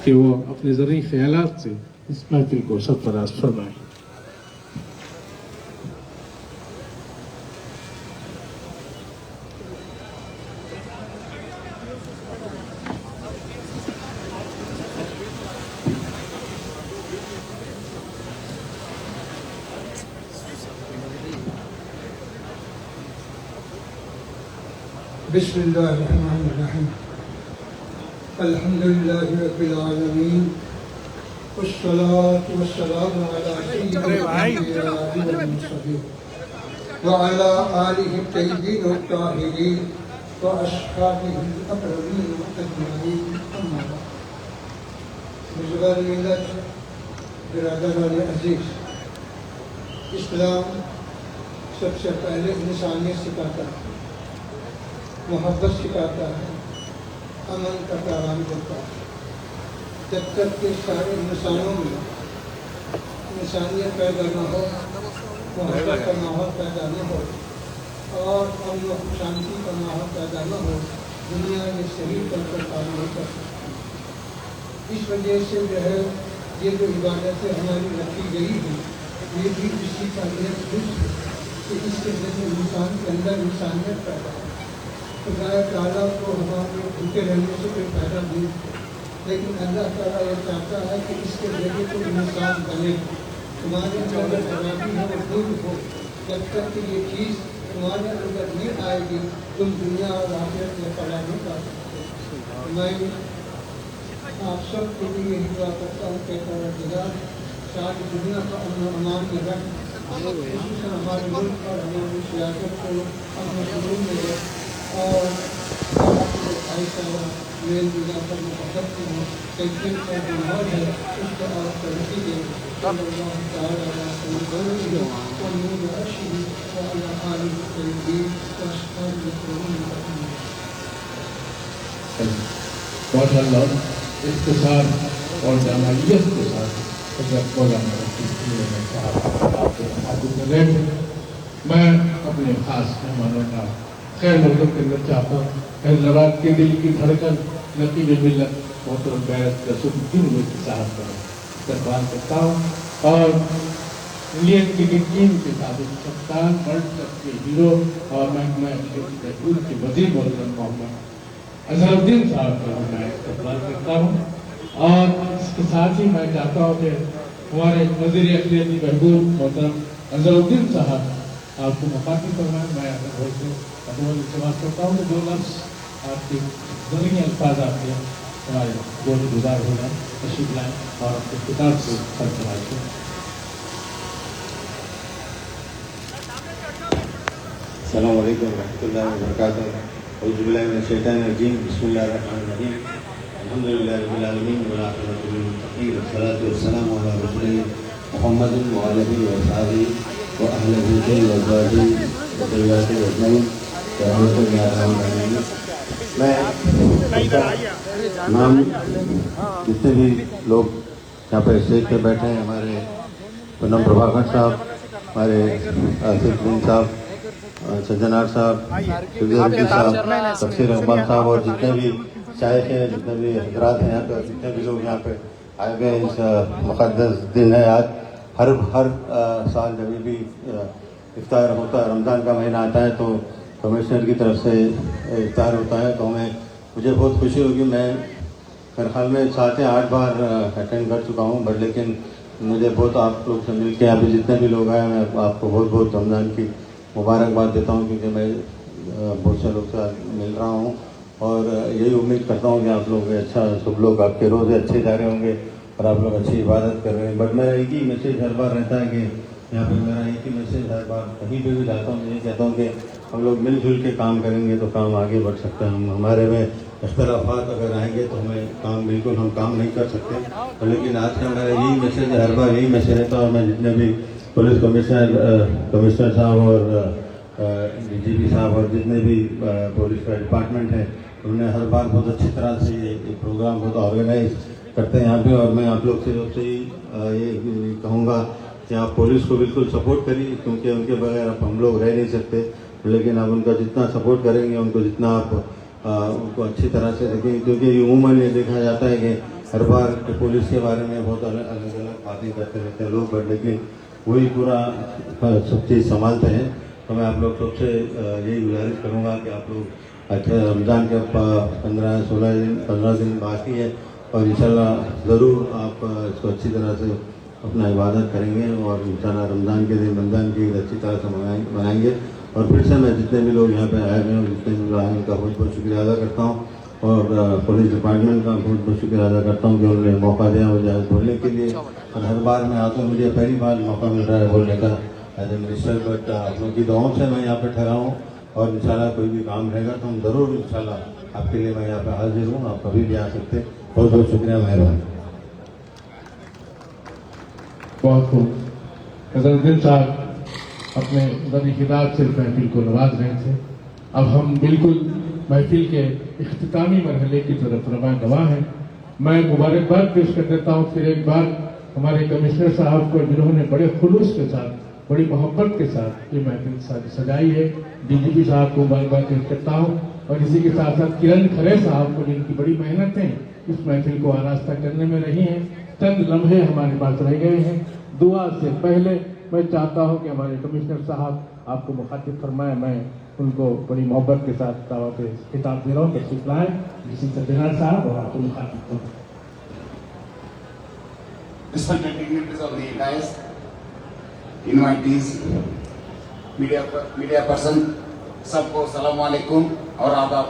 कि वो अपने ज़रूरी ख्यालात से इस महफिल को सरफराज फरमाएं। बिस्मिल्लाहिर्रहमानिर्रहीम अल्हम्दुलिल्लाहि रब्बिल आलमीन वस्सलातु वस्सलामु अला सय्यिदिल अंबिया'i वल मुरसलीन व अला आलिहि तय्यिबीन व ताहिरीन व अस्हाबिहिल अकरमीन अजमईन अम्मा बाद। बुज़ुर्गान मिल्लत, बिरादरान अज़ीज़, इस्लाम सबसे पहले इंसानियत सिखाता है, मोहब्बत सिखाता है, अमन का पैगाम देता है। जब तक के सारे इंसानों में इंसानियत पैदा न हो, मोहब्बत का माहौल पैदा न हो और अमन और शांति का माहौल पैदा न हो, दुनिया में सही तौर पर काम नहीं कर सकती। इस वजह से जो है ये जो इबादतें हमारी रखी गई हैं, ये भी इसी का एक जुज़ है कि इसके जरिए इंसान के अंदर इंसानियत पैदा हो। खुदा ताला को हमारे भूखे रहने से कोई फायदा नहीं है, लेकिन अल्लाह ताला ये चाहता है कि इसके जरिए कोई इंसान बने, तुम्हारे अंदर खराबी हो और दूर हो। जब तक कि ये चीज़ तुम्हारे अंदर नहीं आएगी, तुम दुनिया और आखिरत में फला नहीं पा सकते। मैं आप सब के लिए यही दुआ करता हूँ कि परवरदिगार सारी दुनिया का अमन अमान में रख, खुसूसन हमारे मुल्क और हमारी सियासत को अमन सुकून में रख और मेल मिला कर मुहब्बत की हो, टेंशन का जो माहौल है उसको आप तरक्की दें। माशाअल्लाह इख्तिसार और जमालियत के साथ मैं अपने खास मेहमानों का खैर मकदम करना चाहता हूँ। हैदराबाद के दिल की धड़कन नकीब मिल्लत मोहतरम बैरत रसूलुद्दीन के साथ दरबार करता हूँ और इंडियन क्रिकेट टीम के साथ कप्तान वर्ल्ड कप के हीरो और मैं के वजीर मोहतरम मोहम्मद अजहरुद्दीन साहब का मैं इस्तकबाल करता हूँ। और इसके साथ ही मैं चाहता हूँ कि हमारे वज़ीर अक़लियती बहबूद मोहतरम अजहरुद्दीन साहब आपको मुखातिब करना है। मैं अपने भोज से इस्तेमाल करता हूँ, जो लफ्ज़ आपके ज़रूरी अल्फाज आपके हमारे गोल गुजार हो जाए, तशरीफ़ लाएँ और अपने किताब से सरफराज करें। अस्सलामु अलैकुम रहमतुल्लाहि व बरकातुहू। औज़ु बिल्लाहि मिनश शैतानिर रजीम। बिस्मिल्लाहिर रहमानिर रहीम। अल्हम्दुलिल्लाहि रब्बिल आलमीन वल आक़िबतु लिल मुत्तक़ीन वस्सलातु वस्सलामु अला रसूलिल्लाहि मुहम्मदिन व आलिहि व असहाबिहि व अहलि बैतिहि व अज़वाजिहि व ज़urरिय्यतिहि अजमईन रहमतुल लिल आलमीन। मैं नाम जितने भी लोग यहाँ पर स्टेज पे बैठे हैं, हमारे पूनम प्रभाकर साहब, हमारे आसिफ बिन साहब, सज्जनार साहब, सुजैर साहब, तफसीर रहमान साहब और जितने भी शायख हैं, जितने भी हजरात हैं यहाँ पर, जितने भी लोग यहाँ पे आए गए इस मुक़द्दस दिन है आज। हर साल जब भी इफ्तार होता है, रमज़ान का महीना आता है तो कमिश्नर की तरफ से इफ्तार होता है, तो मुझे बहुत खुशी होगी। मैं मेरे ख्याल में 7 या 8 बार अटेंड कर चुका हूँ, बट लेकिन मुझे बहुत आप लोग से मिल के यहाँ पे जितने भी लोग आए, मैं आपको बहुत बहुत रमज़ान की मुबारकबाद देता हूँ, क्योंकि मैं बहुत से लोग से मिल रहा हूँ और यही उम्मीद करता हूँ कि आप लोग अच्छा, सब लोग आपके रोज़े अच्छे जा रहे होंगे और आप लोग अच्छी इबादत कर रहे हैं। बट मेरा एक ही मैसेज हर बार रहता है कि यहाँ पे मेरा एक ही मैसेज हर बार कहीं पे भी जाता हूँ, यही कहता हूँ कि हम लोग मिलजुल के काम करेंगे तो काम आगे बढ़ सकता है। हम हमारे में इख्तलाफात अगर आएंगे तो हमें काम बिल्कुल हम काम नहीं कर सकते। तो लेकिन आज का मेरा यही मैसेज है, हर बार यही मैसेज रहता है। और मैं जितने भी पुलिस कमिश्नर साहब और DGP साहब और जितने भी पुलिस का डिपार्टमेंट है, उन्होंने हर बार बहुत अच्छी तरह से ये प्रोग्राम बहुत ऑर्गेनाइज करते हैं यहाँ पे। और मैं आप लोग से ये कहूँगा कि आप पुलिस को बिल्कुल सपोर्ट करिए, क्योंकि उनके बगैर अब हम लोग रह नहीं सकते। लेकिन आप उनका जितना सपोर्ट करेंगे, उनको जितना आप उनको अच्छी तरह से देखेंगे, क्योंकि अमूमन ये देखा जाता है कि हर बार के पुलिस के बारे में बहुत अलग अलग बातें करते रहते हैं लोग, बट लेकिन वही पूरा सब चीज़ संभालते हैं। तो मैं आप लोग सबसे यही गुजारिश करूँगा कि आप लोग अच्छा रमज़ान के 15 दिन बाकी है और इंशाल्लाह ज़रूर आप इसको अच्छी तरह से अपना इबादत करेंगे और इंशाल्लाह रमज़ान के दिन रमज़ान की ईद अच्छी तरह से मनाएंगे। और फिर से मैं जितने भी लोग यहाँ पे आए हुए हैं, जितने भी लोग आए उनका बहुत बहुत शुक्रिया अदा करता हूँ और पुलिस डिपार्टमेंट का बहुत बहुत शुक्रिया अदा करता हूँ कि उन्होंने मौका दिया मुझे आज बोलने के लिए। और हर बार मैं आता हूँ, मुझे पहली बार मौका मिल रहा है बोलने का एज ए मिनिस्टर, बट आप लोगों की दुआओं से मैं यहाँ पे ठहरा हूँ और इंशाल्लाह कोई भी काम रहेगा तो हम ज़रूर इंशाल्लाह आपके लिए मैं यहाँ पे हाजिर हूँ, आप कभी भी आ सकते हैं। बहुत बहुत शुक्रिया, मेहरबानी। बहुत खूब। नजरुद्दीन साहब अपने बड़ी खिताब से महफिल को नवाज रहे थे। अब हम बिल्कुल महफिल के इख्तितामी मरहले की तरफ रवा हैं। मैं मुबारकबाद पेश कर देता हूँ फिर एक बार हमारे कमिश्नर साहब को, जिन्होंने बड़े खुलूस के साथ, बड़ी मोहब्बत के साथ ये महफिल सजाई है। डीजीपी साहब को मुबारकबाद पेश करता हूँ और इसी के साथ साथ किरण खरे साहब को, जिनकी बड़ी मेहनतें इस महफिल को आरास्ता करने में रही हैं। चंद लम्हे हमारे पास रह गए हैं। दुआ से पहले मैं चाहता हूं कि हमारे कमिश्नर साहब आपको मुखातिब फरमाए। मैं उनको बड़ी मोहब्बत के साथ दावा पे खिताब दे रहा हूँ, तशरीफ लाएं जिसी सज्जनार साहब और आपको मुखातिब फरमाएं। Respected dignitaries of the dais, invitees, media person, सबको सलाम वालेकुम और आदाब।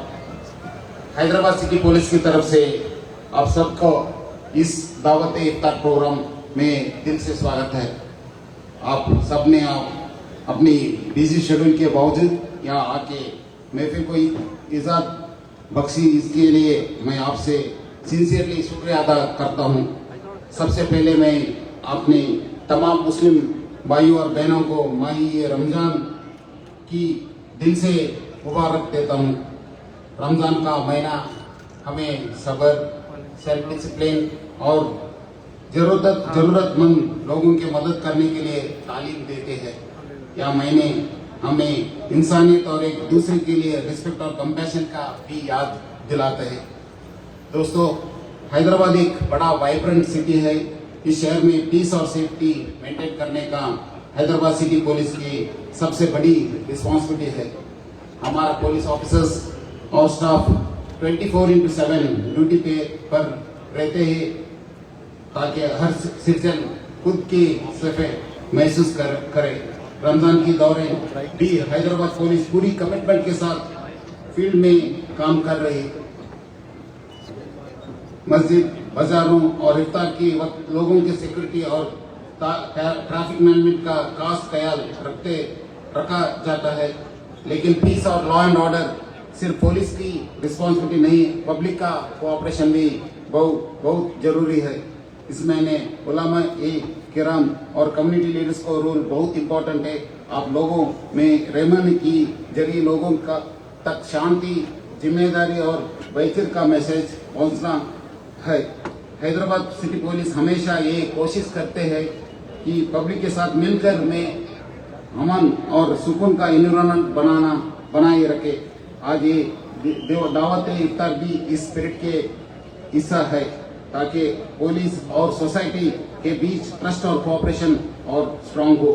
हैदराबाद सिटी पुलिस की तरफ से आप सबको इस दावत इफ्तार प्रोग्राम में दिल से स्वागत है। आप सबने अपनी बिजी शेड्यूल के बावजूद यहाँ आके महफिल को इजाज़त बख्शी, इसके लिए मैं आपसे सिंसियरली शुक्रिया अदा करता हूँ। सबसे पहले मैं अपने तमाम मुस्लिम भाइयों और बहनों को माही रमज़ान की दिल से मुबारक देता हूँ। रमज़ान का महीना हमें सब्र, सेल्फ डिसिप्लिन और ज़रूरतमंद लोगों की मदद करने के लिए तालीम देते हैं। यह महीने हमें इंसानियत और एक दूसरे के लिए रिस्पेक्ट और कंपैशन का भी याद दिलाते हैं। दोस्तों, हैदराबाद एक बड़ा वाइब्रेंट सिटी है। इस शहर में पीस और सेफ्टी मेंटेन करने का हैदराबाद सिटी पुलिस की सबसे बड़ी रिस्पॉन्सिबिलिटी है। हमारा पुलिस ऑफिसर्स और स्टाफ 24/7 ड्यूटी पर रहते हैं ताकि हर सिटीजन खुद की सेफ्टी महसूस करे। रमजान की दौरान भी हैदराबाद पुलिस पूरी कमिटमेंट के साथ फील्ड में काम कर रही है। मस्जिद, बाजारों और इफ्तार के वक्त लोगों की सिक्योरिटी और ट्रैफिक मैनेजमेंट का खास ख्याल रखा जाता है। लेकिन पीस और लॉ एंड ऑर्डर सिर्फ पुलिस की रिस्पॉन्सिबिलिटी नहीं, पब्लिक का कोऑपरेशन भी बहुत जरूरी है। इस महीने उलमा किराम और कम्युनिटी लीडर्स को रोल बहुत इम्पोर्टेंट है। आप लोगों में रहमान की जरिए लोगों तक शांति, जिम्मेदारी और बेहतर का मैसेज पहुंचना है। हैदराबाद सिटी पुलिस हमेशा ये कोशिश करते हैं कि पब्लिक के साथ मिलकर में अमन और सुकून का एनवायरनमेंट बनाए रखे। आज ये दावत इफ्तार भी इस स्पिरिट के हिस्सा है ताकि पुलिस और सोसाइटी के बीच ट्रस्ट और कोऑपरेशन और स्ट्रांग हो।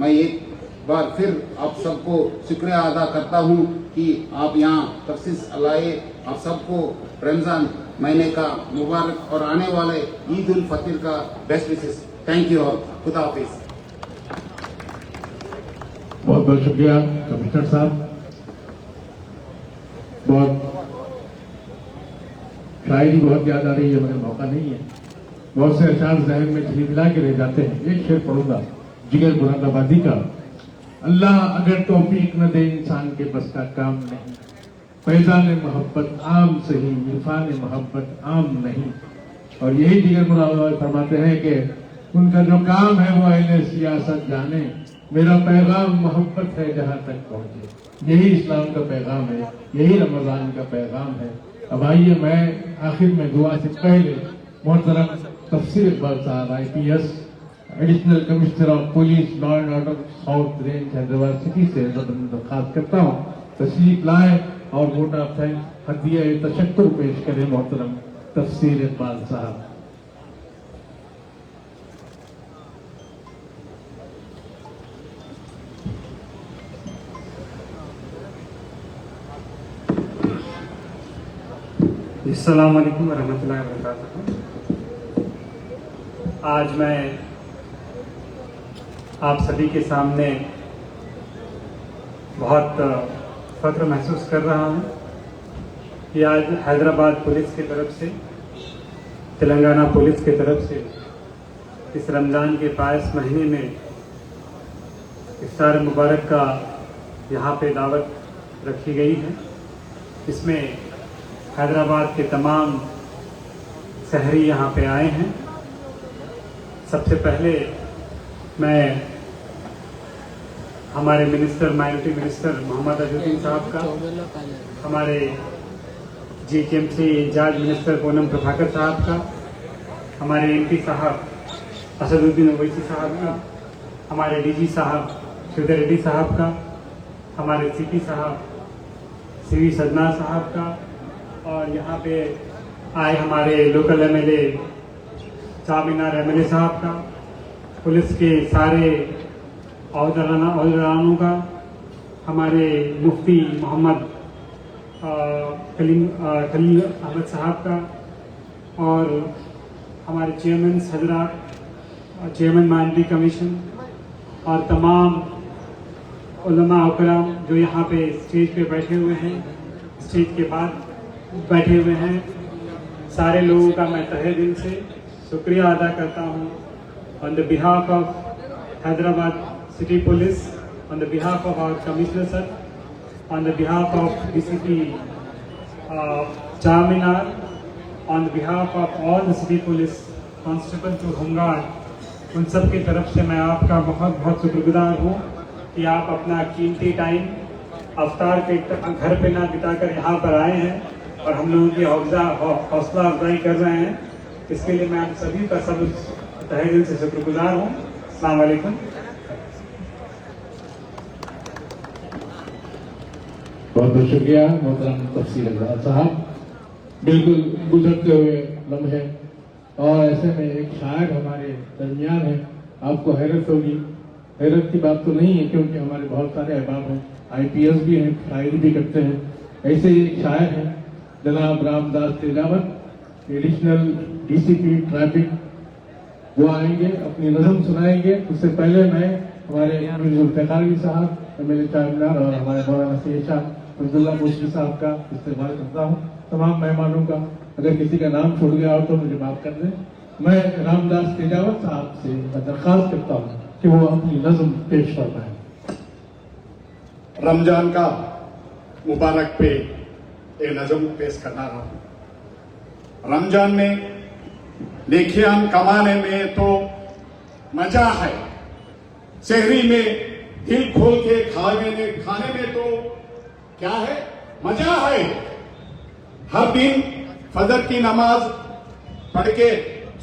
मैं एक बार फिर आप सबको शुक्रिया अदा करता हूं कि आप यहाँ तफसीस लाए। आप सबको रमजान महीने का मुबारक और आने वाले ईद उल फितर का best wishes. Thank you all. खुदा हाफिज। बहुत बहुत शुक्रिया कमिश्नर साहब। शायरी बहुत याद आ रही है, मुझे मौका नहीं है। बहुत से अशार जहन में झिलमिला के रह जाते हैं। एक शेर पढ़ूंगा जिगर मुरादाबादी का। अल्लाह अगर तौफीक न दे इंसान के बस का काम नहीं, फैजान मोहब्बत आम सही, इरफान मोहब्बत आम नहीं। और यही जिगर मुरादाबादी फरमाते हैं कि उनका जो काम है वो अहले सियासत जाने, मेरा पैगाम मोहब्बत है जहाँ तक पहुँचे। यही इस्लाम का पैगाम है, यही रमजान का पैगाम है। अब आइए, मैं आखिर में दुआ से पहले मोहतरम तफसीर इकबाल साहब IPS additional commissioner of police law and order south range Hyderabad city से दरखास्त करता हूँ तशरीफ लाए और वोट ऑफ थैंक्स हदिया तशक्कुर पेश करें। मोहतरम तफसीर इकबाल साहब। अस्सलाम वालेकुम वरहमतुल्लाहि वबरकातुहू। आज मैं आप सभी के सामने बहुत फख्र महसूस कर रहा हूँ कि आज हैदराबाद पुलिस की तरफ से, तेलंगाना पुलिस की तरफ से इस रमज़ान के पायस महीने में इफ्तार मुबारक का यहाँ पे दावत रखी गई है। इसमें हैदराबाद के तमाम शहरी यहाँ पे आए हैं। सबसे पहले मैं हमारे minister, minority minister Mohammad Azharuddin साहब का, हमारे GHMC incharge minister Poonam Prabhakar साहब का, हमारे MP साहब असदुद्दीन ओवैसी साहब का, हमारे DG साहब श्रीधर रेड्डी साहब का, हमारे CP साहब CV सदना साहब का, और यहाँ पे आए हमारे लोकल MLA चामीनार MLA साहब का, पुलिस के सारे औहदेदारों का, हमारे मुफ्ती मोहम्मद खलील अहमद साहब का, और हमारे चेयरमैन हजरात, चेयरमैन माइनॉरिटी कमीशन, और तमाम उलमा अकराम जो यहाँ पे स्टेज पे बैठे हुए हैं, स्टेज के बाद बैठे हुए हैं, सारे लोगों का मैं तहे दिल से शुक्रिया अदा करता हूँ। On the behalf of Hyderabad city police, on the behalf of our commissioner sir, on the behalf of DCP Charminar, on the behalf of all the city police constable to home guard, उन सब की तरफ से मैं आपका बहुत बहुत शुक्रगुजार हूँ कि आप अपना कीमती टाइम अफ्तार के घर पे ना बिताकर यहाँ पर आए हैं और हम लोगों की हौसला अफजाई कर रहे हैं। इसके लिए मैं आप सभी का सब तहे दिल से शुक्रगुजार हूँ। अस्सलाम वालेकुम। बहुत बहुत शुक्रिया मोहतरम तफसीर इकबाल साहब। बिल्कुल गुजरते हुए लम्हे, और ऐसे में एक शायर हमारे दरमियान है, आपको हैरत होगी। हैरत की बात तो नहीं है क्योंकि हमारे बहुत सारे अहबाब हैं, IPS भी हैं, शायरी भी करते हैं। ऐसे ही एक शायर हैं जनाब Ramdas Tejawat, additional DCP traffic, वो आएंगे, अपनी नज़म सुनाएंगे। उससे पहले मैं हमारे जुल्फ़िकार साहब, MLA चामीनार, और हमारे मौलाना सैयद शाह अब्दुल्ला मुश्किल साहब का इस्तेमाल करता हूँ। तमाम मेहमानों का अगर किसी का नाम छूट गया हो तो मुझे माफ कर दें। मैं रामदास तेजावत साहब से दरख्वास्त करता हूँ कि वो अपनी नज़म पेश फरमाएं। रमजान का मुबारक पे एक नज़म पेश करना रहा हूं। रमजान में नेकियां कमाने में तो मजा है, शहरी में दिल खोल के खाने में तो क्या है, मजा है। हर दिन फजर की नमाज पढ़ के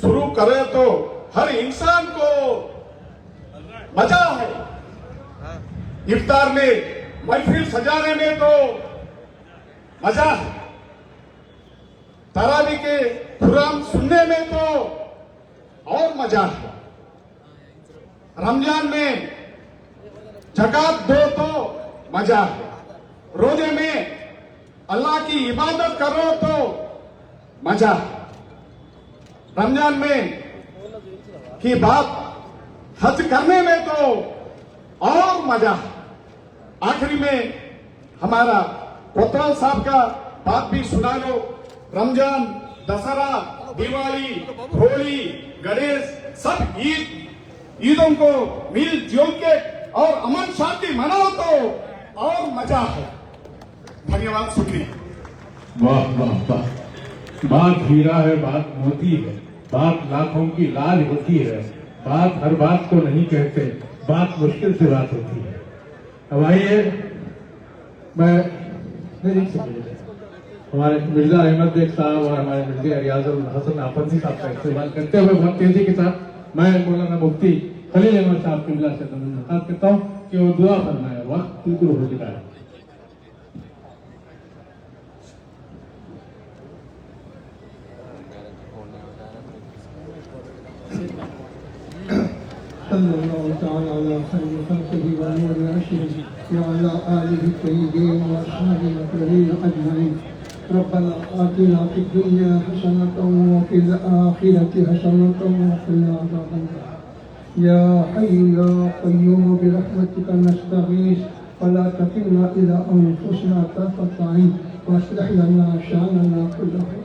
शुरू करे तो हर इंसान को मजा है। इफ्तार में महफिल सजाने में तो मजा है। तरावी के कुरान सुनने में तो और मजा है। रमजान में ज़कात दो तो मजा है। रोजे में अल्लाह की इबादत करो तो मजा है। रमजान में की बात हज करने में तो और मजा है। आखिरी में हमारा कोतवाल साहब का बात भी सुना लो। रमजान, दशहरा, दिवाली, होली, गणेश, सब ईदों को मिलजुल के और अमन शांति मनाओ तो और मजा है। धन्यवाद, शुक्रिया। वाह वाह वाह, बात हीरा है, बात मोती है, बात लाखों की लाज होती है। बात हर बात को नहीं कहते, बात मुश्किल से बात होती है। अब आइए, मैं हमारे मिर्जा अहमद बेग साहब और हमारे मिर्जा रियाजुल हसन आफंदी साहब का इस्तेमाल करते हुए बहुत तेजी के साथ मैं मौलाना मुफ्ती खलील अहमद साहब की से दरख्वास्त करता हूँ कि वो दुआ फरमाए। वक्त बिल्कुल हो चुका है। सल्लल्लाहु तआला अला खैरि खल्क़िही व नूरि अर्शिही व अला आलिहि तय्यबीन व अस्हाबिही अकरमीन अजमईन। रब्बना आतिना फिद दुनिया हसनतन व फिल आखिरति हसनतन व क़िना अज़ाबन्नार। या हय्यु या क़य्यूम बिरहमतिका नस्तगीस फला तकिलना इला अनफुसिना तरफत ऐन वअस्लिह लना शानना कुल्लहु।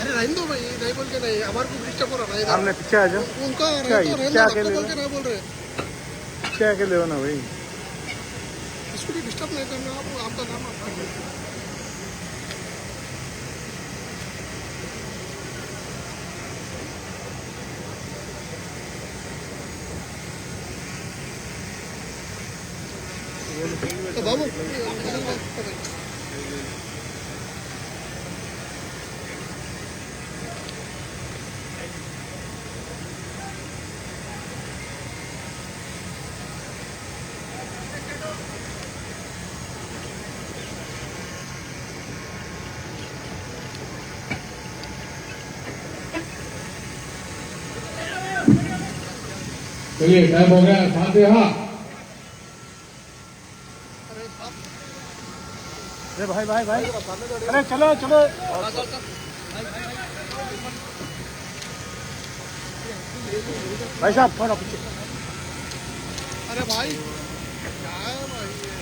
अरे रहने दो भाई, नहीं बोल के नहीं, हमारे को डिस्टर्ब हो रहा है। हमने पीछे आ जाओ। उनका क्या रहने दो, क्या आपको बोल के नहीं बोल रहे। क्या के ले ना भाई, इसको भी डिस्टर्ब नहीं करना, आप आपका काम आप तो बाबू चलिए टाइम हो गया, फातिहा। अरे भाई भाई भाई, अरे चलो चलो भाई साहब, थोड़ा पीछे। अरे भाई क्या है भाई ये?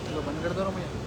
चलो बंद कर दो ना भैया।